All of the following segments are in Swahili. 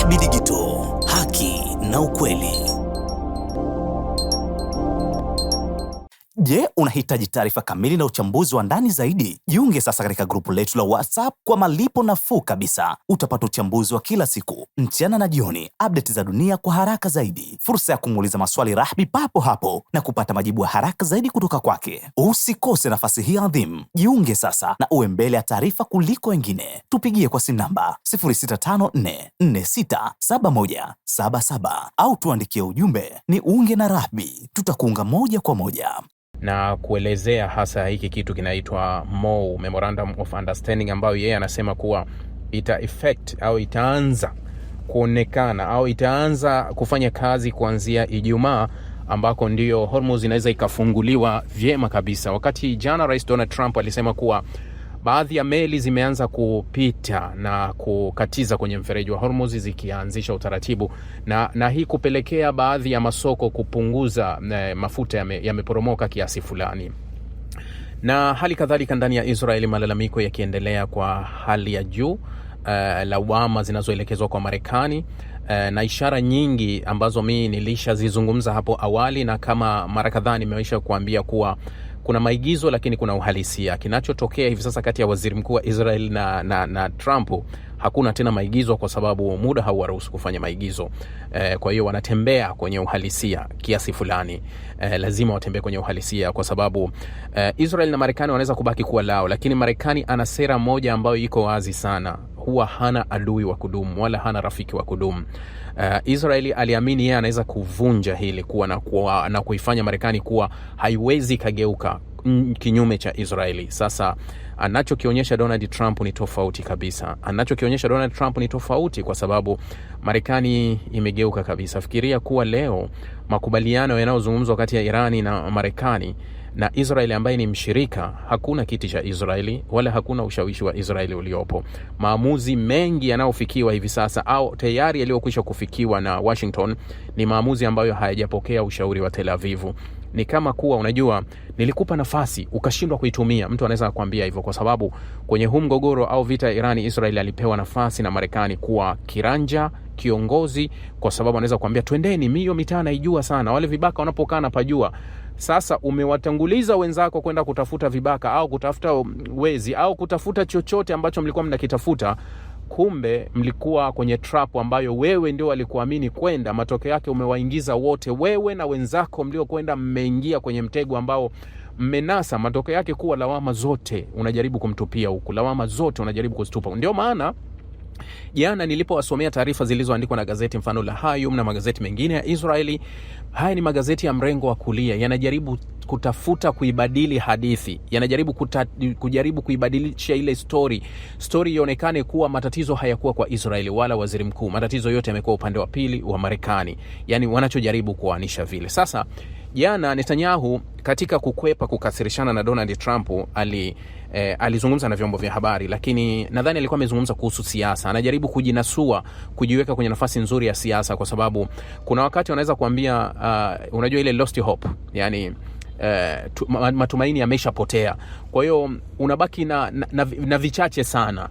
Rahby Digital, haki na ukweli. Je, unahitaji taarifa kamili na uchambuzi wa ndani zaidi? Jiunge sasa katika grupu letu la WhatsApp kwa malipo nafuu kabisa. Utapata uchambuzi wa kila siku, mchana na jioni, update za dunia kwa haraka zaidi, fursa ya kumuuliza maswali Rahby papo hapo na kupata majibu ya haraka zaidi kutoka kwake. Usikose nafasi hii adhimu. Jiunge sasa na uwe mbele ya taarifa kuliko wengine. Tupigie kwa simu namba 0654467177 au tuandikie ujumbe ni unge na Rahby. Tutakuunga moja kwa moja. Na kuelezea hasa hiki kitu kinaitwa MOU, Memorandum of Understanding, ambayo yeye anasema kuwa itaanza kuonekana au itaanza kufanya kazi kuanzia Ijumaa, ambako ndio Hormuz inaweza ikafunguliwa vyema kabisa. Wakati jana Rais Donald Trump alisema kuwa baadhi ya meli zimeanza kupita na kukatiza kwenye mfereji wa Hormuz zikianzisha utaratibu na hii kupelekea baadhi ya masoko kupunguza mafuta yameporomoka kiasi fulani. Na hali kadhalika ndani ya Israeli malalamiko yakiendelea kwa hali ya juu, lawama zinazoelekezwa kwa Marekani, na ishara nyingi ambazo mimi nilishazizungumza hapo awali, na kama mara kadhaa nimewaisha kuambia kuwa kuna maigizo lakini kuna uhalisia. Kinachotokea hivi sasa kati ya waziri mkuu wa Israel na Trump, hakuna tena maigizo kwa sababu muda hauwaruhusu kufanya maigizo. Kwa hiyo wanatembea kwenye uhalisia kiasi fulani. Lazima watembee kwenye uhalisia kwa sababu Israel na Marekani wanaweza kubaki kuwa lao, lakini Marekani ana sera moja ambayo iko wazi sana. Huwa hana adui wa kudumu wala hana rafiki wa kudumu. Israeli aliamini yeye anaweza kuvunja hili na kuifanya Marekani kuwa haiwezi kageuka kinyume cha Israeli. Sasa anachokionyesha Donald Trump ni tofauti kabisa. Kwa sababu Marekani imegeuka kabisa. Fikiria kuwa leo makubaliano yanayozungumzwa kati ya Irani na Marekani na Israeli ambaye ni mshirika, hakuna kiti cha Israeli wala hakuna ushawishi wa Israeli uliopo. Maamuzi mengi yanayofikiwa hivi sasa au tayari yaliyokwisha kufikiwa na Washington ni maamuzi ambayo hayajapokea ushauri wa Tel Aviv. Ni kama kuwa unajua, nilikupa nafasi ukashindwa kuitumia. Mtu anaweza kukuambia hivyo kwa sababu kwenye huu mgogoro au vita Irani Israeli alipewa nafasi na Marekani kuwa kiranja, kiongozi, kwa sababu anaweza kukuambia twendeni, mio mitana ijua sana, wale vibaka wanapokaa na pajua. Sasa umewatanguliza wenzako kwenda kutafuta vibaka au kutafuta wezi au kutafuta chochote ambacho mlikuwa mnakitafuta, kumbe mlikuwa kwenye trap ambayo wewe ndio walikuamini kwenda. Matokeo yake umewaingiza wote, wewe na wenzako mliokwenda mmeingia kwenye mtego ambao mmenasa. Matokeo yake kuwa lawama zote unajaribu kumtupia huku, lawama zote unajaribu kuzitupa. Ndio maana jana nilipowasomea taarifa zilizoandikwa na gazeti mfano la Hayom na magazeti mengine ya Israeli, haya ni magazeti ya mrengo wa kulia, yanajaribu kutafuta kuibadili hadithi, yanajaribu kujaribu kuibadilisha ile story ionekane kuwa matatizo hayakuwa kwa Israeli wala waziri mkuu, matatizo yote yamekuwa upande wa pili wa Marekani. Yani wanachojaribu kuanisha vile. Sasa jana Netanyahu katika kukwepa kukasirishana na Donald Trump alizungumza na vyombo vya habari, lakini nadhani alikuwa amezungumza kuhusu siasa. Anajaribu kujinasua, kujiweka kwenye nafasi nzuri ya siasa, kwa sababu kuna wakati wanaweza kuambia unajua ile lost hope, yani matumaini yameshapotea. Kwa hiyo unabaki na vichache sana.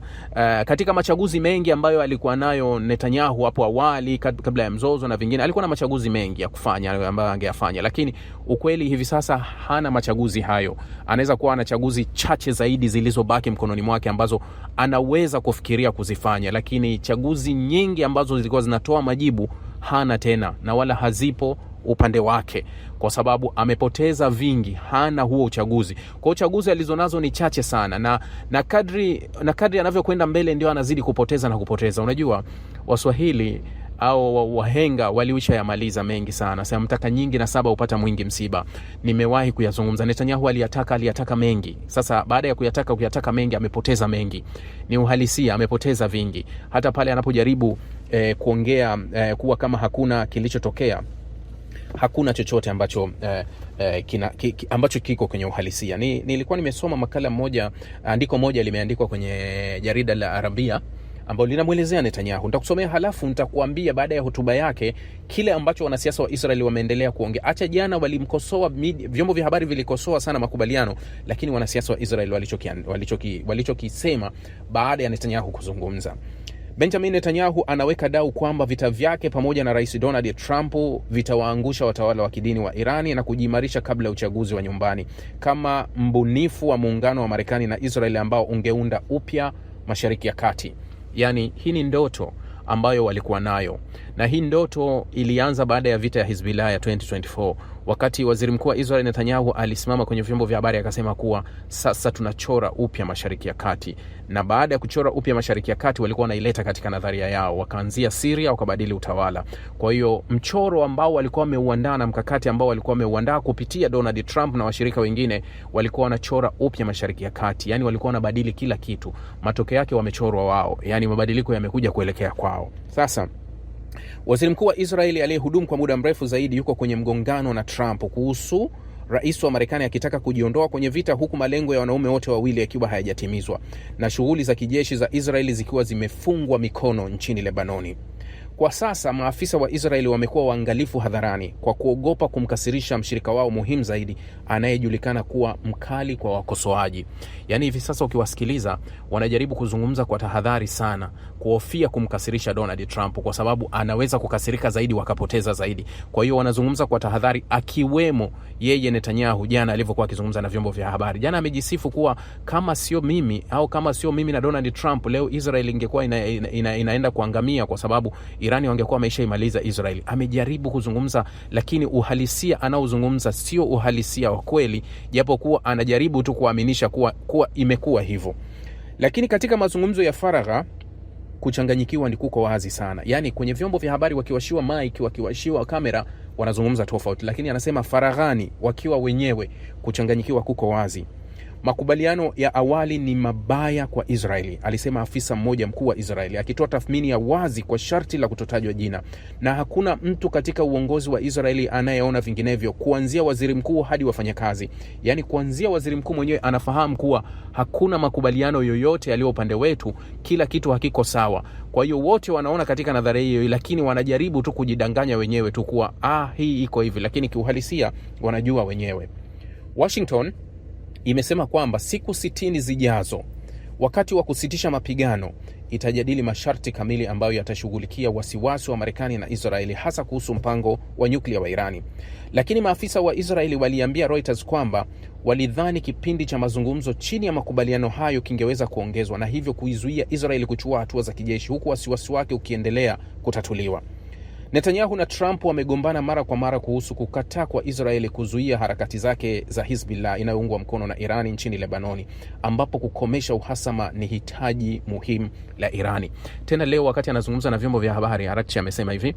Katika machaguzi mengi ambayo alikuwa nayo Netanyahu hapo awali kabla ya mzozo na vingine, alikuwa na machaguzi mengi ya kufanya ambayo angeyafanya, lakini ukweli hivi sasa hana machaguzi hayo. Anaweza kuwa na chaguzi chache zaidi zilizobaki mkononi mwake ambazo anaweza kufikiria kuzifanya, lakini chaguzi nyingi ambazo zilikuwa zinatoa majibu hana tena na wala hazipo upande wake, kwa sababu amepoteza vingi, hana huo uchaguzi. Kwa uchaguzi alizonazo ni chache sana, na kadri anavyokwenda mbele ndio anazidi kupoteza. Unajua Waswahili au wahenga waliwisha yamaliza mengi sana. Sasa mtaka nyingi na saba upata mwingi msiba. Nimewahi kuyazungumza. Netanyahu aliyataka mengi. Sasa baada ya kuyataka mengi amepoteza mengi. Ni uhalisia, amepoteza vingi. Hata pale anapojaribu kuongea kuwa kama hakuna kilichotokea, hakuna chochote ambacho ambacho kiko kwenye uhalisia. Nilikuwa nimesoma makala moja, andiko moja limeandikwa kwenye jarida la Arabia ambao linamuelezea Netanyahu. Nitakusomea halafu nitakuambia baada ya hotuba yake kile ambacho wanasiasa wa Israeli wameendelea kuongea. Acha jana walimkosoa, vyombo vya habari vilikosoa sana makubaliano, lakini wanasiasa wa Israeli walichokisema baada ya Netanyahu kuzungumza. Benjamin Netanyahu anaweka dau kwamba vita vyake pamoja na Rais Donald Trump vitawaangusha watawala wa kidini wa Irani na kujiimarisha kabla ya uchaguzi wa nyumbani, kama mbunifu wa muungano wa Marekani na Israeli ambao ungeunda upya Mashariki ya Kati. Yani hii ni ndoto ambayo walikuwa nayo, na hii ndoto ilianza baada ya vita ya Hezbollah ya 2024, wakati waziri mkuu wa Israel Netanyahu alisimama kwenye vyombo vya habari akasema kuwa sasa tunachora upya Mashariki ya Kati. Na baada ya kuchora upya Mashariki ya Kati, walikuwa wanaileta katika nadharia yao, wakaanzia Syria, wakabadili utawala. Kwa hiyo mchoro ambao walikuwa wameuandaa na mkakati ambao walikuwa wameuandaa kupitia Donald Trump na washirika wengine, walikuwa wanachora upya Mashariki ya Kati. Yani walikuwa wanabadili kila kitu. Matokeo yake wamechorwa wao. Yani mabadiliko yamekuja kuelekea kwao. Sasa waziri mkuu wa Israeli aliyehudumu kwa muda mrefu zaidi yuko kwenye mgongano na Trump kuhusu rais wa Marekani akitaka kujiondoa kwenye vita, huku malengo ya wanaume wote wawili yakiwa hayajatimizwa na shughuli za kijeshi za Israeli zikiwa zimefungwa mikono nchini Lebanoni. Kwa sasa maafisa wa Israeli wamekuwa waangalifu hadharani kwa kuogopa kumkasirisha mshirika wao muhimu zaidi anayejulikana kuwa mkali kwa wakosoaji. Yani hivi sasa ukiwasikiliza wanajaribu kuzungumza kwa tahadhari sana, kuhofia kumkasirisha Donald Trump kwa sababu anaweza kukasirika zaidi wakapoteza zaidi. Kwa hiyo wanazungumza kwa tahadhari, akiwemo yeye Netanyahu jana alivyokuwa akizungumza na vyombo vya habari. Jana amejisifu kuwa kama sio mimi na Donald Trump leo Israeli ingekuwa inaenda kuangamia kwa sababu Irani wangekuwa wameshaimaliza Israeli. Amejaribu kuzungumza, lakini uhalisia anaozungumza sio uhalisia wa kweli, japo kuwa anajaribu tu kuaminisha kuwa imekuwa hivyo. Lakini katika mazungumzo ya faragha, kuchanganyikiwa ni kuko wazi sana. Yani kwenye vyombo vya habari wakiwashiwa mic, wakiwashiwa kamera, wanazungumza tofauti, lakini anasema faraghani wakiwa wenyewe, kuchanganyikiwa kuko wazi. Makubaliano ya awali ni mabaya kwa Israeli, alisema afisa mmoja mkuu wa Israeli, akitoa tathmini ya wazi kwa sharti la kutotajwa jina. Na hakuna mtu katika uongozi wa Israeli anayeona vinginevyo, kuanzia waziri mkuu hadi wafanyakazi. Yani kuanzia waziri mkuu mwenyewe anafahamu kuwa hakuna makubaliano yoyote yaliyo upande wetu, kila kitu hakiko sawa. Kwa hiyo wote wanaona katika nadharia hiyo, lakini wanajaribu tu kujidanganya wenyewe tu kuwa hii iko hivi, lakini kiuhalisia wanajua wenyewe. Washington imesema kwamba siku 60 zijazo, wakati wa kusitisha mapigano, itajadili masharti kamili ambayo yatashughulikia wasiwasi wa Marekani na Israeli, hasa kuhusu mpango wa nyuklia wa Irani. Lakini maafisa wa Israeli waliambia Reuters kwamba walidhani kipindi cha mazungumzo chini ya makubaliano hayo kingeweza kuongezwa, na hivyo kuizuia Israeli kuchukua hatua za kijeshi, huku wasiwasi wake ukiendelea kutatuliwa. Netanyahu na Trump wamegombana mara kwa mara kuhusu kukataa kwa Israeli kuzuia harakati zake za Hezbollah inayoungwa mkono na Irani nchini Lebanoni, ambapo kukomesha uhasama ni hitaji muhimu la Irani. Tena leo wakati anazungumza na vyombo vya habari, Arakchi amesema hivi: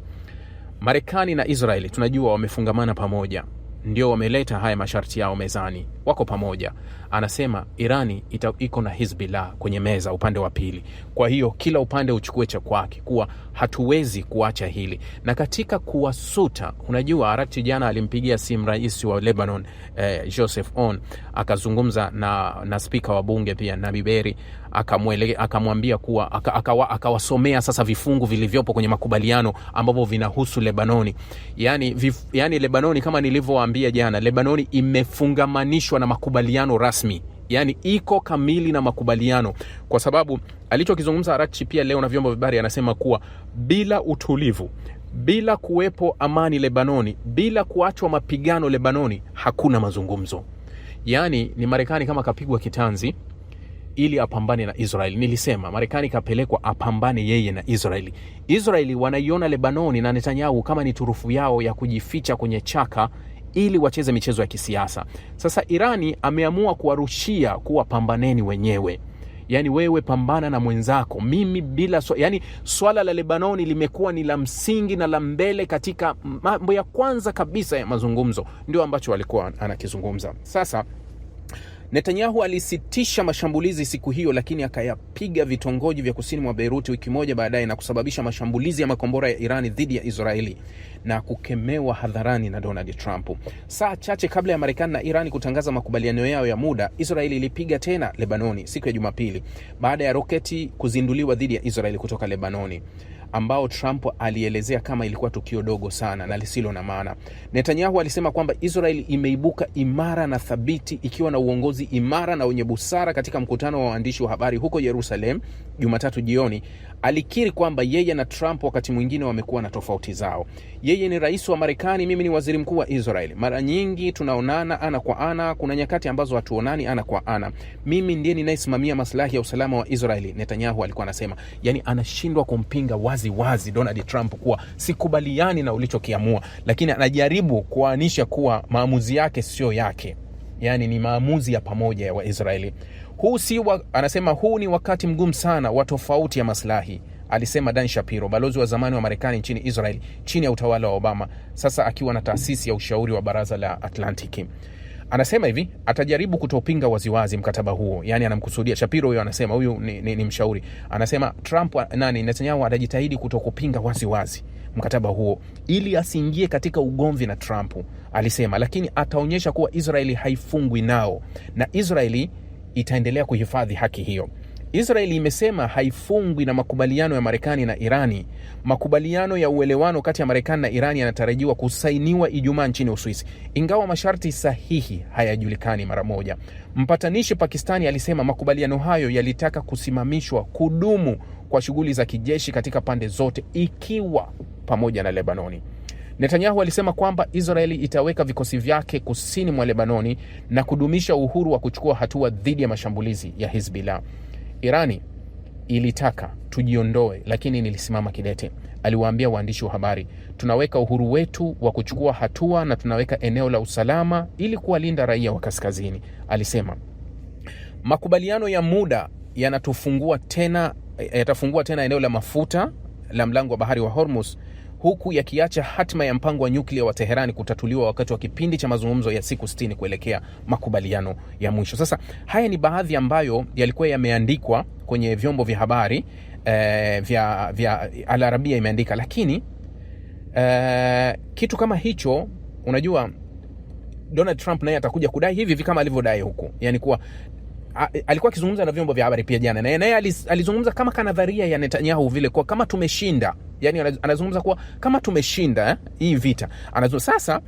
Marekani na Israeli tunajua wamefungamana pamoja, ndio wameleta haya masharti yao mezani, wako pamoja. Anasema Irani iko na Hezbollah kwenye meza upande wa pili, kwa hiyo kila upande uchukue cha kwake, kuwa hatuwezi kuacha hili. Na katika kuwasuta, unajua Arakchi jana alimpigia simu rais wa Lebanon Joseph Aoun, akazungumza na spika wa bunge pia Nabi Berri, akamwambia kuwa akawasomea sasa vifungu vilivyopo kwenye makubaliano ambavyo vinahusu Lebanoni. Yani Lebanoni, kama nilivyowaambia jana, Lebanoni imefungamanishwa na makubaliano rasmi. Yani iko kamili na makubaliano, kwa sababu alichokizungumza Arakchi pia leo na vyombo vya habari, anasema kuwa bila utulivu, bila kuwepo amani Lebanoni, bila kuachwa mapigano Lebanoni, hakuna mazungumzo. Yani ni Marekani kama kapigwa kitanzi ili apambane na Israeli. Nilisema Marekani kapelekwa apambane yeye na Israeli. Israeli wanaiona Lebanoni na Netanyahu kama ni turufu yao ya kujificha kwenye chaka ili wacheze michezo ya kisiasa. Sasa Irani ameamua kuwarushia kuwa pambaneni wenyewe. Yani wewe pambana na mwenzako, mimi bila yani swala la Lebanoni limekuwa ni la msingi na la mbele katika mambo ya kwanza kabisa ya mazungumzo, ndio ambacho alikuwa anakizungumza. Sasa Netanyahu alisitisha mashambulizi siku hiyo, lakini akayapiga vitongoji vya kusini mwa Beirut wiki moja baadaye na kusababisha mashambulizi ya makombora ya Irani dhidi ya Israeli na kukemewa hadharani na Donald Trump. Saa chache kabla ya Marekani na Irani kutangaza makubaliano yao ya muda, Israeli ilipiga tena Lebanoni siku ya Jumapili baada ya roketi kuzinduliwa dhidi ya Israeli kutoka Lebanoni. ambao Trump alielezea kama ilikuwa tukio dogo sana na lisilo na maana. Netanyahu alisema kwamba Israel imeibuka imara na thabiti ikiwa na uongozi imara na wenye busara. Katika mkutano wa waandishi wa habari huko Jerusalem Jumatatu jioni, alikiri kwamba yeye na Trump wakati mwingine wamekuwa na tofauti zao. Yeye ni rais wa Marekani, mimi ni waziri mkuu wa Israel. Mara nyingi tunaonana ana kwa ana, kuna nyakati ambazo hatuonani ana kwa ana. Mimi ndiye ninayesimamia maslahi ya usalama wa Israeli, Netanyahu alikuwa anasema. Yani anashindwa kumpinga wazi wazi Donald Trump kuwa sikubaliani na ulichokiamua, lakini anajaribu kuanisha kuwa maamuzi yake sio yake. Yani ni maamuzi ya pamoja ya Waisraeli. Anasema huu ni wakati mgumu sana wa tofauti ya maslahi, alisema Dan Shapiro, balozi wa zamani wa Marekani nchini Israel chini ya utawala wa Obama, sasa akiwa na taasisi ya ushauri wa baraza la Atlantiki. Anasema hivi, atajaribu kutopinga waziwazi mkataba huo. Yani anamkusudia Shapiro huyo, anasema huyu ni mshauri. Anasema Netanyahu atajitahidi kutokupinga waziwazi mkataba huo ili asiingie katika ugomvi na Trump, alisema, lakini ataonyesha kuwa Israeli haifungwi nao na Israeli itaendelea kuhifadhi haki hiyo. Israeli imesema haifungwi na makubaliano ya Marekani na Irani. Makubaliano ya uelewano kati ya Marekani na Irani yanatarajiwa kusainiwa Ijumaa nchini Uswisi, ingawa masharti sahihi hayajulikani mara moja. Mpatanishi Pakistani alisema makubaliano hayo yalitaka kusimamishwa kudumu kwa shughuli za kijeshi katika pande zote, ikiwa pamoja na Lebanoni. Netanyahu alisema kwamba Israeli itaweka vikosi vyake kusini mwa Lebanoni na kudumisha uhuru wa kuchukua hatua dhidi ya mashambulizi ya Hezbollah. Irani ilitaka tujiondoe, lakini nilisimama kidete, aliwaambia waandishi wa habari. Tunaweka uhuru wetu wa kuchukua hatua na tunaweka eneo la usalama ili kuwalinda raia wa kaskazini, alisema. Makubaliano ya muda yatafungua tena eneo la mafuta la mlango wa bahari wa Hormuz, huku yakiacha hatima ya mpango wa nyuklia wa Teherani kutatuliwa wakati wa kipindi cha mazungumzo ya siku 60 kuelekea makubaliano ya mwisho. Sasa haya ni baadhi ambayo yalikuwa yameandikwa kwenye vyombo vya habari vya Al Arabia imeandika, lakini kitu kama hicho, unajua Donald Trump naye atakuja kudai hivi kama alivyodai huko. Yani kuwa alikuwa akizungumza na vyombo vya habari pia jana, na naye alizungumza kama kanadharia ya Netanyahu vile kwa kama tumeshinda. Yani anazungumza kuwa kama tumeshinda hii vita. Sasa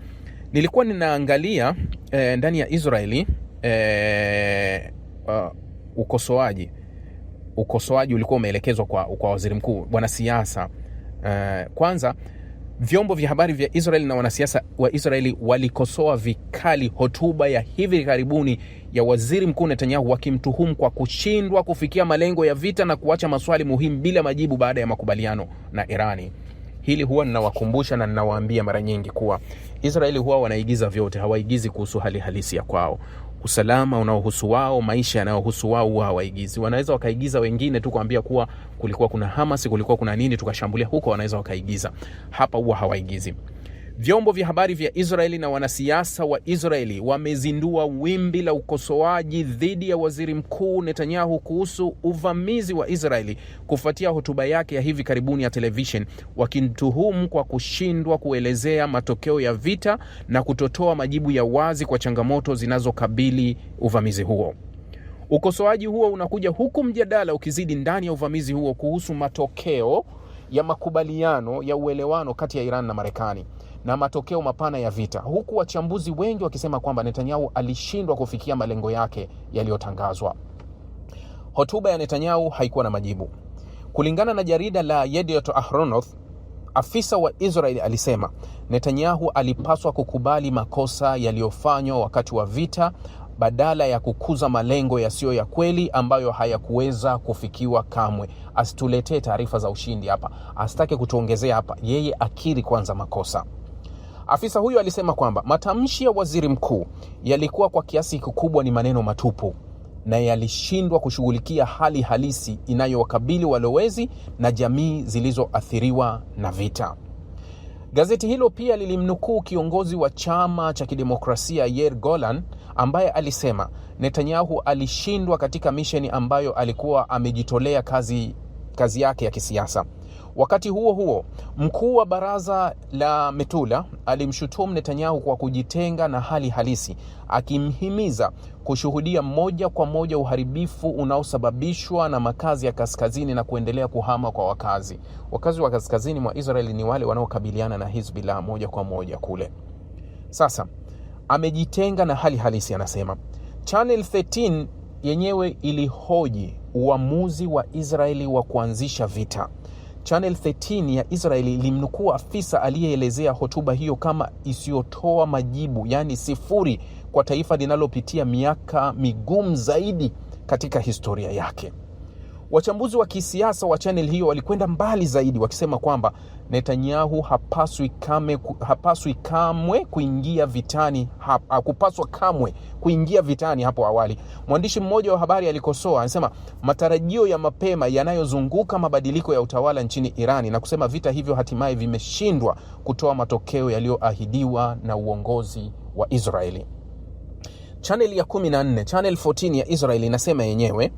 nilikuwa ninaangalia ndani ya Israeli ukosoaji ulikuwa umeelekezwa kwa waziri mkuu, wanasiasa. Kwanza vyombo vya habari vya Israeli na wanasiasa wa Israeli walikosoa vikali hotuba ya hivi karibuni ya waziri mkuu Netanyahu, wakimtuhumu kwa kushindwa kufikia malengo ya vita na kuacha maswali muhimu bila majibu baada ya makubaliano na Irani. Hili huwa ninawakumbusha na ninawaambia mara nyingi kuwa Israeli huwa wanaigiza vyote, hawaigizi kuhusu hali halisi ya kwao. Usalama unaohusu wao, maisha yanayohusu wao huwa hawaigizi. Wanaweza wakaigiza wengine tu kuambia kuwa kulikuwa kuna Hamas, kulikuwa kuna nini tukashambulia huko, wanaweza wakaigiza. Hapa huwa hawaigizi. Vyombo vya habari vya Israeli na wanasiasa wa Israeli wamezindua wimbi la ukosoaji dhidi ya waziri mkuu Netanyahu kuhusu uvamizi wa Israeli kufuatia hotuba yake ya hivi karibuni ya television, wakimtuhumu kwa kushindwa kuelezea matokeo ya vita na kutotoa majibu ya wazi kwa changamoto zinazokabili uvamizi huo. Ukosoaji huo unakuja huku mjadala ukizidi ndani ya uvamizi huo kuhusu matokeo ya makubaliano ya uelewano kati ya Iran na Marekani na matokeo mapana ya vita, huku wachambuzi wengi wakisema kwamba Netanyahu alishindwa kufikia malengo yake yaliyotangazwa. Hotuba ya Netanyahu haikuwa na majibu. Kulingana na jarida la Yediot Ahronoth, afisa wa Israeli alisema Netanyahu alipaswa kukubali makosa yaliyofanywa wakati wa vita badala ya kukuza malengo yasiyo ya kweli ambayo hayakuweza kufikiwa kamwe. Asituletee taarifa za ushindi hapa, asitake kutuongezea hapa, yeye akiri kwanza makosa. Afisa huyo alisema kwamba matamshi ya waziri mkuu yalikuwa kwa kiasi kikubwa ni maneno matupu na yalishindwa kushughulikia hali halisi inayowakabili walowezi na jamii zilizoathiriwa na vita. Gazeti hilo pia lilimnukuu kiongozi wa chama cha kidemokrasia Yair Golan ambaye alisema Netanyahu alishindwa katika misheni ambayo alikuwa amejitolea kazi kazi yake ya kisiasa. Wakati huo huo, mkuu wa baraza la Metula alimshutumu Netanyahu kwa kujitenga na hali halisi, akimhimiza kushuhudia moja kwa moja uharibifu unaosababishwa na makazi ya kaskazini na kuendelea kuhama kwa wakazi. Wakazi wa kaskazini mwa Israeli ni wale wanaokabiliana na Hezbollah moja kwa moja kule. Sasa amejitenga na hali halisi, anasema. Channel 13 yenyewe ilihoji uamuzi wa Israeli wa kuanzisha vita. Channel 13 ya Israeli ilimnukuu afisa aliyeelezea hotuba hiyo kama isiyotoa majibu, yani sifuri, kwa taifa linalopitia miaka migumu zaidi katika historia yake. Wachambuzi wa kisiasa wa channel hiyo walikwenda mbali zaidi, wakisema kwamba Netanyahu hakupaswa kamwe kuingia vitani hapo awali. Mwandishi mmoja wa habari alikosoa, anasema matarajio ya mapema yanayozunguka mabadiliko ya utawala nchini Irani, na kusema vita hivyo hatimaye vimeshindwa kutoa matokeo yaliyoahidiwa na uongozi wa Israeli. Channel ya 14, Channel 14 ya Israeli inasema yenyewe,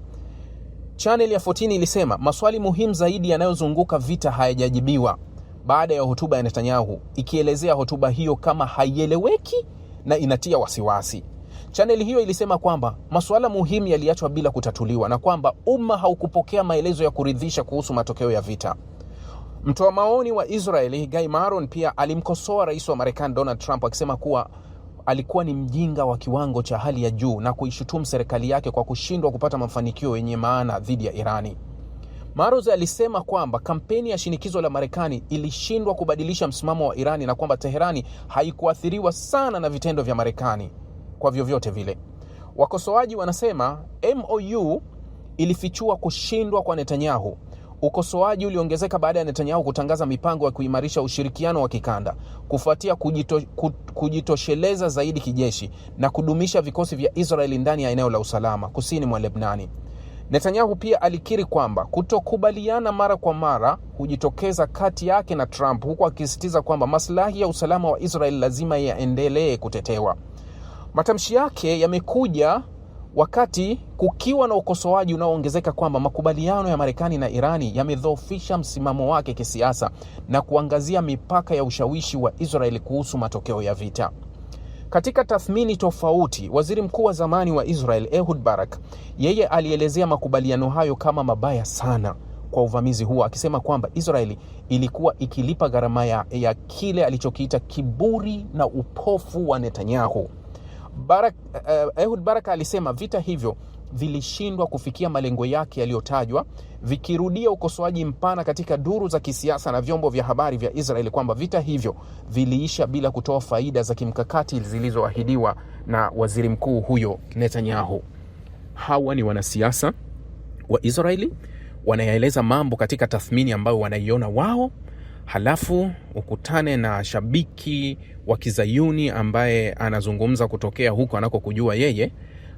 Channel ya 14 ilisema maswali muhimu zaidi yanayozunguka vita hayajajibiwa baada ya hotuba ya Netanyahu, ikielezea hotuba hiyo kama haieleweki na inatia wasiwasi. Channel hiyo ilisema kwamba masuala muhimu yaliachwa bila kutatuliwa na kwamba umma haukupokea maelezo ya kuridhisha kuhusu matokeo ya vita. Mtoa maoni wa Israeli Guy Maron pia alimkosoa rais wa Marekani Donald Trump, akisema kuwa alikuwa ni mjinga wa kiwango cha hali ya juu na kuishutumu serikali yake kwa kushindwa kupata mafanikio yenye maana dhidi ya Irani. Maroz alisema kwamba kampeni ya shinikizo la Marekani ilishindwa kubadilisha msimamo wa Irani na kwamba Teherani haikuathiriwa sana na vitendo vya Marekani kwa vyovyote vile. Wakosoaji wanasema MOU ilifichua kushindwa kwa Netanyahu. Ukosoaji uliongezeka baada ya Netanyahu kutangaza mipango ya kuimarisha ushirikiano wa kikanda, kufuatia kujitosheleza zaidi kijeshi na kudumisha vikosi vya Israeli ndani ya eneo la usalama kusini mwa Lebnani. Netanyahu pia alikiri kwamba kutokubaliana mara kwa mara hujitokeza kati yake na Trump, huku akisisitiza kwamba maslahi ya usalama wa Israeli lazima yaendelee kutetewa. Matamshi yake yamekuja wakati kukiwa na ukosoaji unaoongezeka kwamba makubaliano ya Marekani na Irani yamedhoofisha msimamo wake kisiasa na kuangazia mipaka ya ushawishi wa Israeli kuhusu matokeo ya vita. Katika tathmini tofauti, waziri mkuu wa zamani wa Israel Ehud Barak, yeye alielezea makubaliano hayo kama mabaya sana kwa uvamizi huo, akisema kwamba Israeli ilikuwa ikilipa gharama ya kile alichokiita kiburi na upofu wa Netanyahu. Ehud Barak alisema vita hivyo vilishindwa kufikia malengo yake yaliyotajwa, vikirudia ukosoaji mpana katika duru za kisiasa na vyombo vya habari vya Israeli kwamba vita hivyo viliisha bila kutoa faida za kimkakati zilizoahidiwa na waziri mkuu huyo Netanyahu. Hawa ni wanasiasa wa Israeli, wanayaeleza mambo katika tathmini ambayo wanaiona wao, halafu ukutane na shabiki wa Kizayuni ambaye anazungumza kutokea huko anakokujua yeye,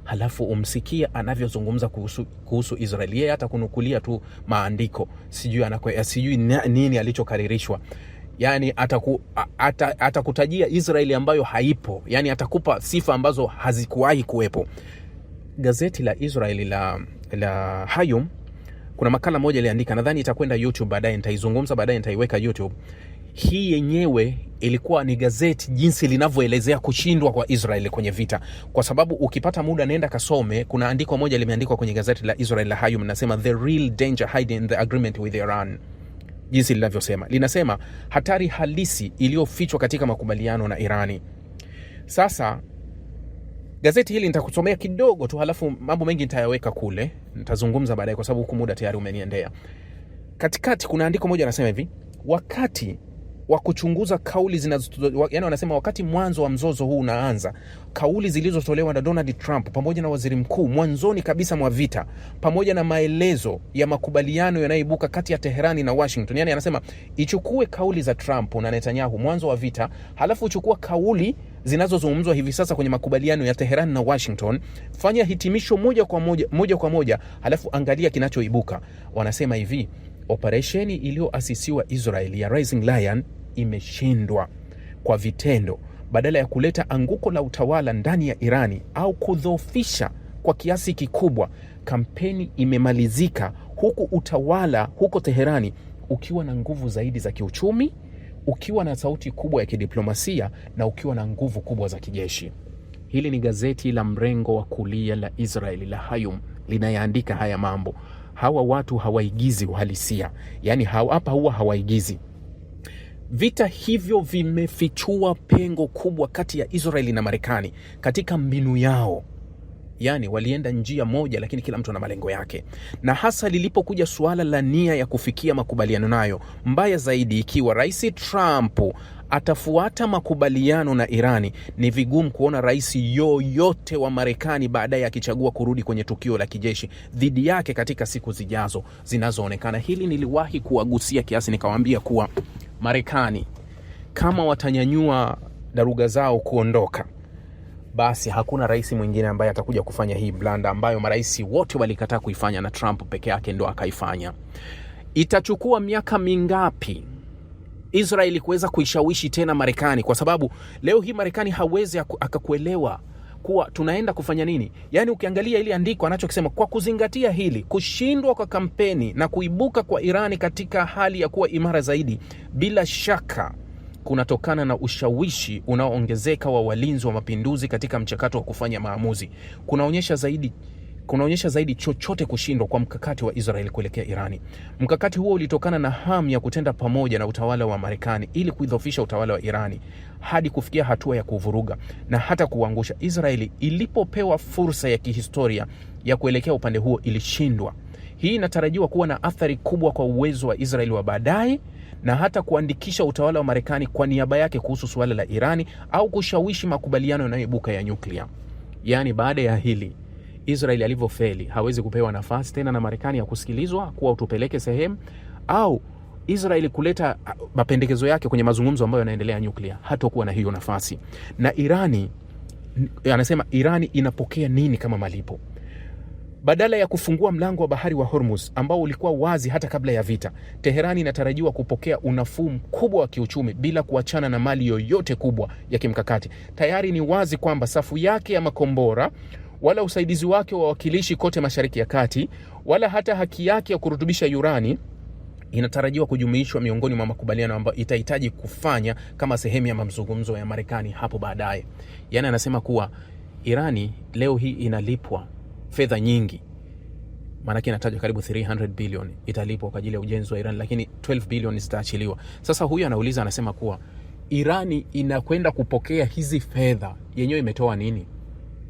halafu umsikia anavyozungumza kuhusu Israeli. Yeye hata kunukulia tu maandiko, sijui nini alichokaririshwa. Yani atakutajia Israeli ambayo haipo, yani atakupa sifa ambazo hazikuwahi kuwepo. Gazeti la Israeli la Hayom, kuna makala moja iliandika, nadhani itakwenda YouTube baadaye, nitaizungumza baadaye, nitaiweka YouTube. Hii yenyewe ilikuwa ni gazeti jinsi linavyoelezea kushindwa kwa Israeli kwenye vita. Kwa sababu ukipata muda nenda kasome, kuna andiko moja limeandikwa kwenye gazeti la Israel la Hayom, linasema the real danger hiding in the agreement with Iran. Jinsi linavyosema, linasema hatari halisi iliyofichwa katika makubaliano na Irani. Sasa gazeti hili nitakusomea kidogo tu, halafu mambo mengi nitayaweka kule, nitazungumza baadaye kwa sababu huku muda tayari umeniendea. Katikati kuna andiko moja linasema hivi: wakati wa kuchunguza kauli yani wanasema wakati mwanzo wa mzozo huu unaanza, kauli zilizotolewa na Donald Trump pamoja na waziri mkuu mwanzoni kabisa mwa vita, pamoja na maelezo ya makubaliano yanayoibuka kati ya Teherani na Washington. Yani anasema ichukue kauli za Trump na Netanyahu mwanzo wa vita, halafu uchukua kauli zinazozungumzwa hivi sasa kwenye makubaliano ya Teherani na Washington, fanya hitimisho moja kwa moja, halafu angalia kinachoibuka. Wanasema hivi: operesheni iliyoasisiwa Israeli ya Rising Lion imeshindwa kwa vitendo. Badala ya kuleta anguko la utawala ndani ya Irani au kudhoofisha kwa kiasi kikubwa, kampeni imemalizika huku utawala huko Teherani ukiwa na nguvu zaidi za kiuchumi, ukiwa na sauti kubwa ya kidiplomasia na ukiwa na nguvu kubwa za kijeshi. Hili ni gazeti la mrengo wa kulia la Israeli la Hayom linayaandika haya mambo. Hawa watu hawaigizi uhalisia, yani hapa huwa hawaigizi. Vita hivyo vimefichua pengo kubwa kati ya Israeli na Marekani katika mbinu yao. Yani walienda njia moja, lakini kila mtu ana malengo yake. Na hasa lilipokuja suala la nia ya kufikia makubaliano nayo, mbaya zaidi ikiwa Rais Trump atafuata makubaliano na Irani, ni vigumu kuona rais yoyote wa Marekani baadaye akichagua kurudi kwenye tukio la kijeshi dhidi yake katika siku zijazo zinazoonekana. Hili niliwahi kuwagusia kiasi, nikawaambia kuwa Marekani kama watanyanyua daruga zao kuondoka, basi hakuna rais mwingine ambaye atakuja kufanya hii blanda ambayo marais wote walikataa kuifanya na Trump peke yake ndo akaifanya. Itachukua miaka mingapi Israeli kuweza kuishawishi tena Marekani? Kwa sababu leo hii Marekani hawezi akakuelewa kuwa tunaenda kufanya nini. Yani ukiangalia ili andiko anachokisema, kwa kuzingatia hili, kushindwa kwa kampeni na kuibuka kwa Irani katika hali ya kuwa imara zaidi, bila shaka kunatokana na ushawishi unaoongezeka wa walinzi wa mapinduzi katika mchakato wa kufanya maamuzi. Kunaonyesha zaidi chochote kushindwa kwa mkakati wa Israeli kuelekea Irani. Mkakati huo ulitokana na hamu ya kutenda pamoja na utawala wa Marekani ili kuidhoofisha utawala wa Irani hadi kufikia hatua ya kuvuruga na hata kuangusha. Israeli ilipopewa fursa ya kihistoria ya kuelekea upande huo ilishindwa. Hii inatarajiwa kuwa na athari kubwa kwa uwezo wa Israeli wa baadaye na hata kuandikisha utawala wa Marekani kwa niaba yake kuhusu suala la Irani au kushawishi makubaliano yanayoibuka ya nyuklia. Yani baada ya hili Israeli alivyofeli hawezi kupewa nafasi tena na Marekani ya kusikilizwa kuwa utupeleke sehemu, au Israeli kuleta mapendekezo yake kwenye mazungumzo ambayo yanaendelea nyuklia, hatakuwa na hiyo nafasi. Na Irani, anasema Irani inapokea nini kama malipo? Badala ya kufungua mlango wa bahari wa Hormuz ambao ulikuwa wazi hata kabla ya vita, Teherani inatarajiwa kupokea unafuu mkubwa wa kiuchumi bila kuachana na mali yoyote kubwa ya kimkakati. Tayari ni wazi kwamba safu yake ya makombora, wala usaidizi wake wa wakilishi kote Mashariki ya Kati, wala hata haki yake ya kurutubisha urani inatarajiwa kujumuishwa miongoni mwa makubaliano ambayo itahitaji kufanya kama sehemu ya mazungumzo ya Marekani hapo baadaye. Yani anasema kuwa Irani leo hii inalipwa fedha nyingi, maana inatajwa karibu 300 billion italipwa kwa ajili ya ujenzi wa Iran, lakini 12 billion zitaachiliwa. Sasa huyu anauliza, anasema kuwa Irani inakwenda kupokea hizi fedha, yenyewe imetoa nini?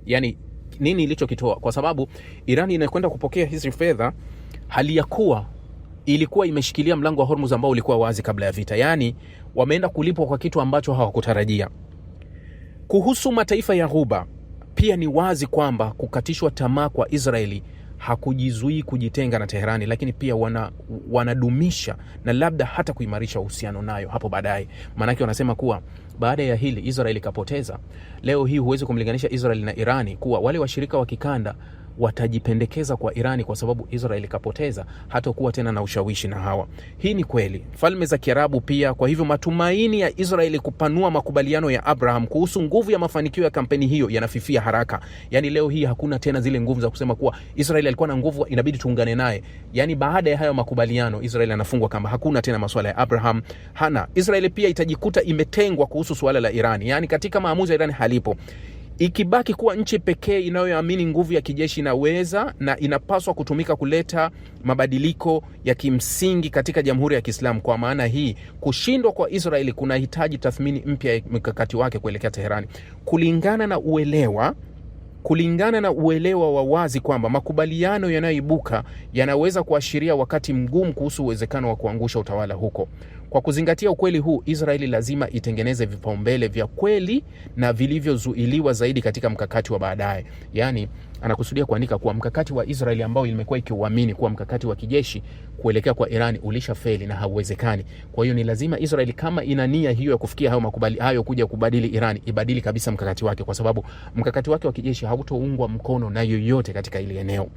Yani nini ilichokitoa? Kwa sababu Irani inakwenda kupokea hizi fedha hali ya kuwa ilikuwa imeshikilia mlango wa Hormuz ambao ulikuwa wazi kabla ya vita. Yani wameenda kulipwa kwa kitu ambacho hawakutarajia. Kuhusu mataifa ya Ghuba, pia ni wazi kwamba kukatishwa tamaa kwa Israeli hakujizui kujitenga na Teherani, lakini pia wanadumisha na labda hata kuimarisha uhusiano nayo hapo baadaye. Maanake wanasema kuwa baada ya hili Israeli kapoteza. Leo hii huwezi kumlinganisha Israeli na Irani kuwa wale washirika wa kikanda watajipendekeza kwa Irani kwa sababu Israeli kapoteza, hata kuwa tena na ushawishi na hawa. Hii ni kweli. Falme za Kiarabu pia. Kwa hivyo matumaini ya Israeli kupanua makubaliano ya Abraham kuhusu nguvu ya mafanikio ya kampeni hiyo yanafifia haraka. Yani leo hii hakuna tena zile nguvu za kusema kuwa Israeli alikuwa na nguvu, inabidi tuungane naye. Yani baada ya hayo makubaliano Israeli anafungwa kama hakuna tena masuala ya Abraham. Hana Israeli pia itajikuta imetengwa kuhusu suala la Irani. Yani katika maamuzi ya Irani halipo. Ikibaki kuwa nchi pekee inayoamini nguvu ya kijeshi inaweza na inapaswa kutumika kuleta mabadiliko ya kimsingi katika Jamhuri ya Kiislamu. Kwa maana hii, kushindwa kwa Israeli kunahitaji tathmini mpya ya mikakati wake kuelekea Teherani, kulingana na uelewa wa wazi kwamba makubaliano yanayoibuka yanaweza kuashiria wakati mgumu kuhusu uwezekano wa kuangusha utawala huko. Kwa kuzingatia ukweli huu, Israeli lazima itengeneze vipaumbele vya kweli na vilivyozuiliwa zaidi katika mkakati wa baadaye. Yani anakusudia kuandika kuwa mkakati wa Israeli ambao imekuwa ikiuamini kuwa mkakati wa kijeshi kuelekea kwa Irani ulishafeli na hauwezekani. Kwa hiyo ni lazima Israeli kama ina nia hiyo ya kufikia hayo kuja kubadili Irani, ibadili kabisa mkakati wake, kwa sababu mkakati wake wa kijeshi hautoungwa mkono na yoyote katika ile eneo.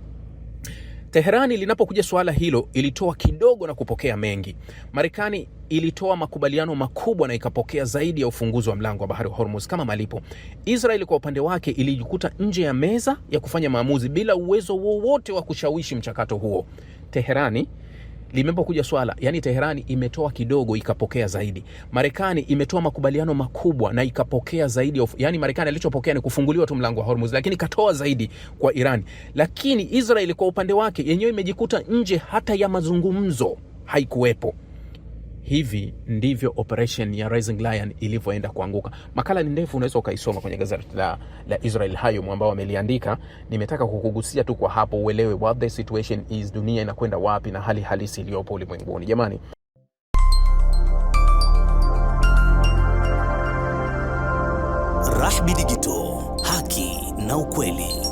Teherani linapokuja swala hilo ilitoa kidogo na kupokea mengi. Marekani ilitoa makubaliano makubwa na ikapokea zaidi ya ufunguzi wa mlango wa bahari wa Hormuz kama malipo. Israeli kwa upande wake ilijikuta nje ya meza ya kufanya maamuzi bila uwezo wowote wa kushawishi mchakato huo. Teherani limepokuja swala, yani Teherani imetoa kidogo ikapokea zaidi. Marekani imetoa makubaliano makubwa na ikapokea zaidi. Yani Marekani alichopokea ni kufunguliwa tu mlango wa Hormuz, lakini katoa zaidi kwa Iran. Lakini Israeli kwa upande wake yenyewe imejikuta nje hata ya mazungumzo, haikuwepo. Hivi ndivyo operation ya Rising Lion ilivyoenda kuanguka. Makala ni ndefu, unaweza ukaisoma kwenye gazeti la Israel Hayom ambao wameliandika. Nimetaka kukugusia tu kwa hapo uelewe what the situation is, dunia inakwenda wapi na hali halisi iliyopo ulimwenguni. Jamani, Rahby Digital, haki na ukweli.